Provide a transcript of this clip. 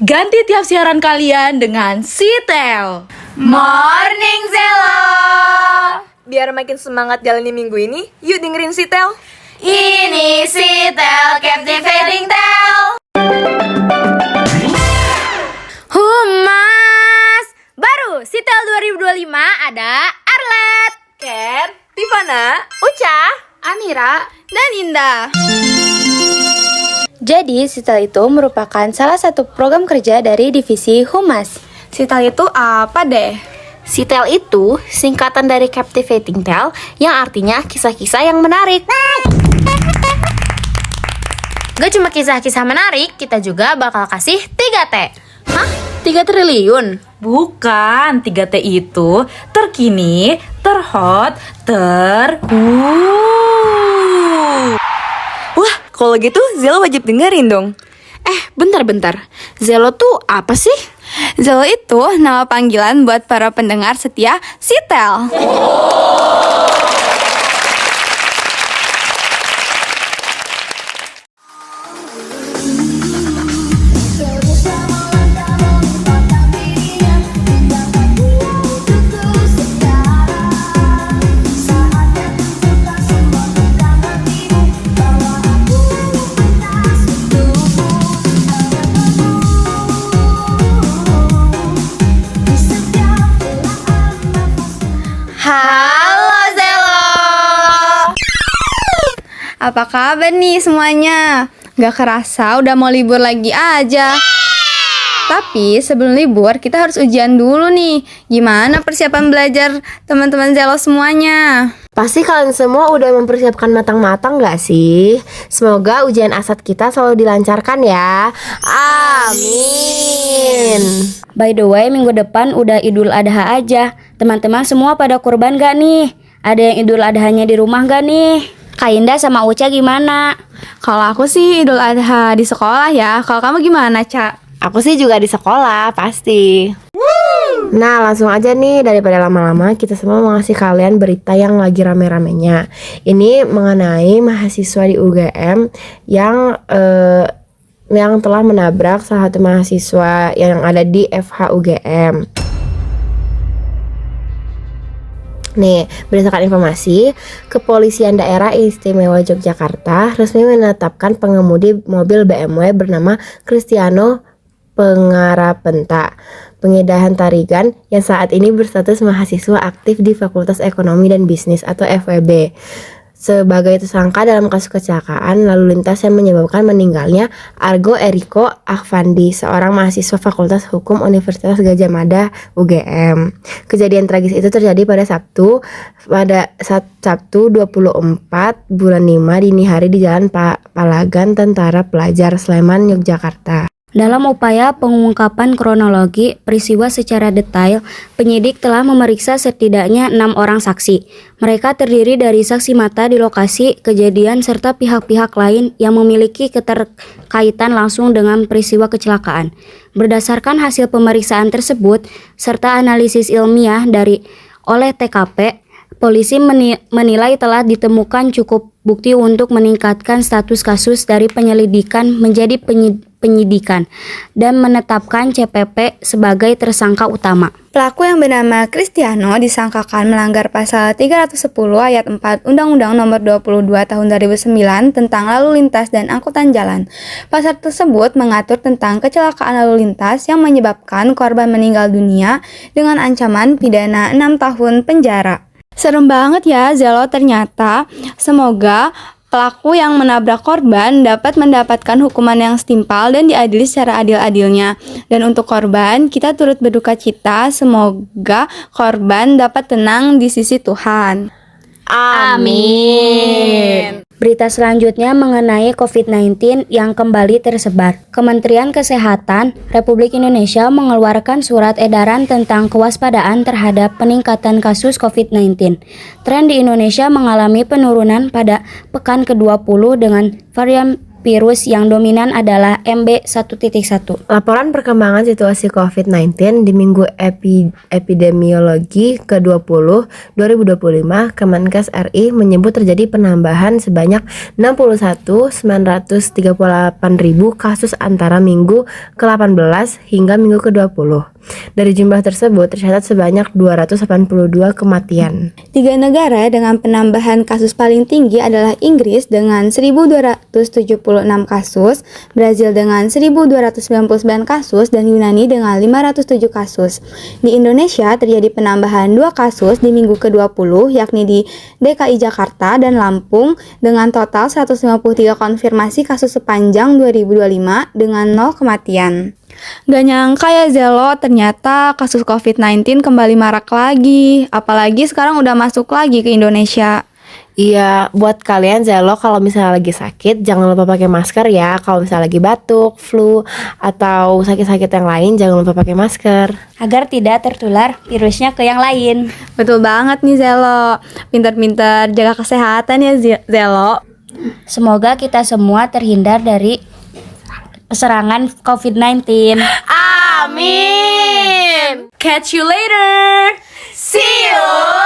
Ganti tiap siaran kalian dengan Sitel. Morning Zelo. Biar makin semangat jalani minggu ini, yuk dengerin Sitel. Ini Sitel Captivating Tel. Humas. Baru Sitel 2025 ada Arlet, Ken, Tivana, Uca, Amira, dan Indah. Jadi, Sitel itu merupakan salah satu program kerja dari divisi Humas. Sitel itu apa deh? Sitel itu singkatan dari Captivating Tale yang artinya kisah-kisah yang menarik. Gak cuma kisah-kisah menarik, kita juga bakal kasih 3T. Hah? 3 triliun? Bukan, 3T itu terkini, terhot, Wah, kalau gitu Zelo wajib dengerin dong. Bentar-bentar. Zelo tuh apa sih? Zelo itu nama panggilan buat para pendengar setia Sitel. Halo Zelo. Apa kabar nih semuanya? Gak kerasa udah mau libur lagi aja. Tapi sebelum libur kita harus ujian dulu nih. Gimana persiapan belajar teman-teman Zelo semuanya? Pasti kalian semua udah mempersiapkan matang-matang gak sih? Semoga ujian asat kita selalu dilancarkan ya. Amin. By the way, minggu depan udah Idul Adha aja. Teman-teman semua pada kurban gak nih? Ada yang Idul Adhanya di rumah gak nih? Kak Indah sama Uca gimana? Kalau aku sih Idul Adha di sekolah ya. Kalau kamu gimana, Ca? Aku sih juga di sekolah, pasti. Nah, langsung aja nih, daripada lama-lama, kita semua mau ngasih kalian berita yang lagi rame-ramenya. Ini mengenai mahasiswa di UGM yang telah menabrak salah satu mahasiswa yang ada di FH UGM. Nih, berdasarkan informasi, Kepolisian Daerah Istimewa Yogyakarta resmi menetapkan pengemudi mobil BMW bernama Cristiano Pengarapenta Pengidahan Tarigan yang saat ini berstatus mahasiswa aktif di Fakultas Ekonomi dan Bisnis atau FEB sebagai tersangka dalam kasus kecelakaan lalu lintas yang menyebabkan meninggalnya Argo Eriko Akvandi, seorang mahasiswa Fakultas Hukum Universitas Gadjah Mada UGM. Kejadian tragis itu terjadi pada Sabtu 24 bulan 5 dini hari di Jalan Palagan Tentara Pelajar Sleman, Yogyakarta. Dalam upaya pengungkapan kronologi peristiwa secara detail, penyidik telah memeriksa setidaknya 6 orang saksi. Mereka terdiri dari saksi mata di lokasi kejadian serta pihak-pihak lain yang memiliki keterkaitan langsung dengan peristiwa kecelakaan. Berdasarkan hasil pemeriksaan tersebut serta analisis ilmiah oleh TKP, polisi menilai telah ditemukan cukup bukti untuk meningkatkan status kasus dari penyelidikan menjadi penyidikan dan menetapkan CPP sebagai tersangka utama. Pelaku yang bernama Cristiano disangkakan melanggar pasal 310 ayat 4 Undang-Undang Nomor 22 Tahun 2009 tentang lalu lintas dan angkutan jalan. Pasal tersebut mengatur tentang kecelakaan lalu lintas yang menyebabkan korban meninggal dunia dengan ancaman pidana 6 tahun penjara. Serem banget ya Zelo ternyata. Semoga pelaku yang menabrak korban dapat mendapatkan hukuman yang setimpal dan diadili secara adil-adilnya. Dan untuk korban, kita turut berduka cita. Semoga korban dapat tenang di sisi Tuhan. Amin. Berita selanjutnya mengenai COVID-19 yang kembali tersebar. Kementerian Kesehatan Republik Indonesia mengeluarkan surat edaran tentang kewaspadaan terhadap peningkatan kasus COVID-19. Tren di Indonesia mengalami penurunan pada pekan ke-20 dengan varian Virus yang dominan adalah MB1.1. Laporan perkembangan situasi COVID-19 di Minggu Epidemiologi ke-20 2025, Kemenkes RI menyebut terjadi penambahan sebanyak 61.938.000 kasus antara Minggu ke-18 hingga Minggu ke-20. Dari jumlah tersebut tercatat sebanyak 282 kematian. 3 negara dengan penambahan kasus paling tinggi adalah Inggris dengan 1.276 kasus, Brazil dengan 1.299 kasus, dan Yunani dengan 507 kasus. Di Indonesia terjadi penambahan 2 kasus di minggu ke-20, yakni di DKI Jakarta dan Lampung dengan total 153 konfirmasi kasus sepanjang 2025 dengan 0 kematian. Gak nyangka ya Zelo, ternyata kasus COVID-19 kembali marak lagi. Apalagi sekarang udah masuk lagi ke Indonesia. Iya, buat kalian Zelo kalau misalnya lagi sakit jangan lupa pakai masker ya. Kalau misalnya lagi batuk, flu, atau sakit-sakit yang lain jangan lupa pakai masker. Agar tidak tertular virusnya ke yang lain. Betul banget nih Zelo. Pintar-pintar jaga kesehatan ya Zelo. Semoga kita semua terhindar dari serangan COVID-19. Amin. Catch you later. See you.